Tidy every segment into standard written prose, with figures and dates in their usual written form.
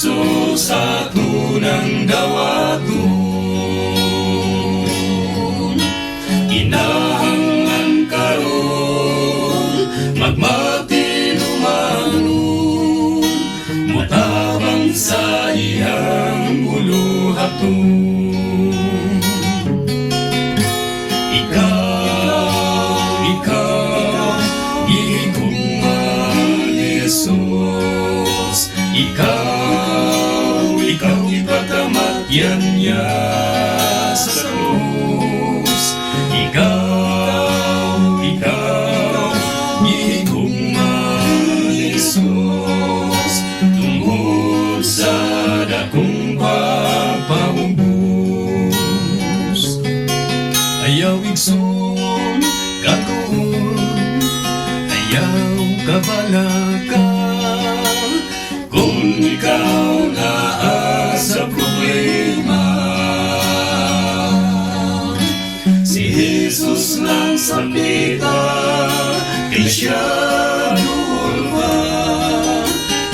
Jesus sa tunang dawaton, inahangan karon magmatinumanon, mutabang sa iyang uluhaton. Ikaw, gihigugma ni Jesus. Ikaw ipatamatyan niya sa krus. Ikaw, gihigugma ni Jesus, tungod sa dakong pagpaubos. Ayaw igsoon kakuon, ayaw kabalaka, kung ikaw naa sa problema. Si Jesus lang sapita, kay siya dulwa,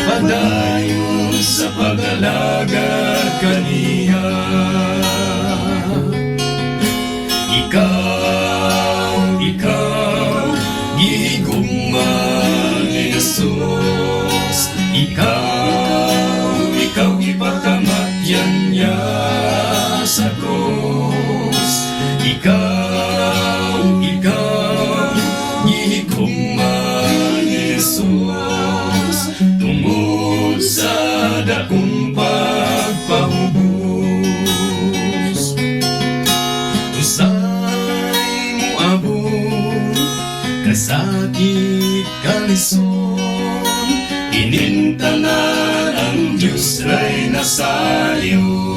padayon sa pag-alagad kaniya. Ikaw, gihigugma ni Jesus. Ikaw ipatamatyan niya sa krus. Ikaw, gihigugma ni Jesus, tungod sa dakong pagpahubos. Usay mo abot, kasakit kalison, inintanan ang Diyos ray nasayo.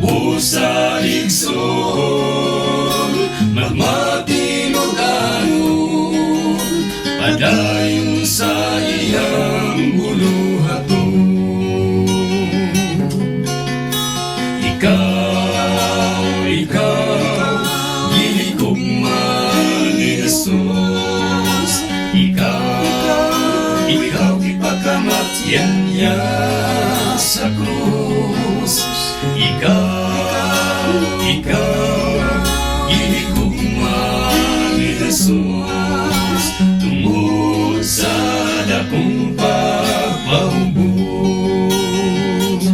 Busa igsoon, magmatinudanon, padayon sa iyang uluhaton. Ikaw, gihigugma ni Jesus. Ikaw ipatamatyan niya sa krus. Ikaw, gihigugma ni Jesus, tungod sa dakong pagpahubos.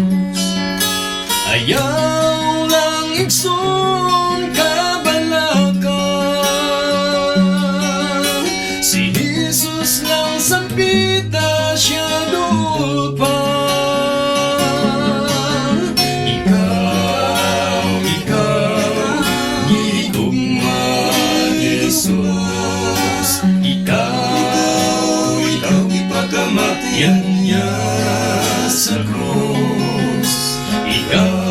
Ayaw lang igsoon kabalaka, si Jesus lang sampita, siya dulpa. Ikaw, gihigugma ni Jesus. Ikaw ipatamatyan niya sa krus. Ikaw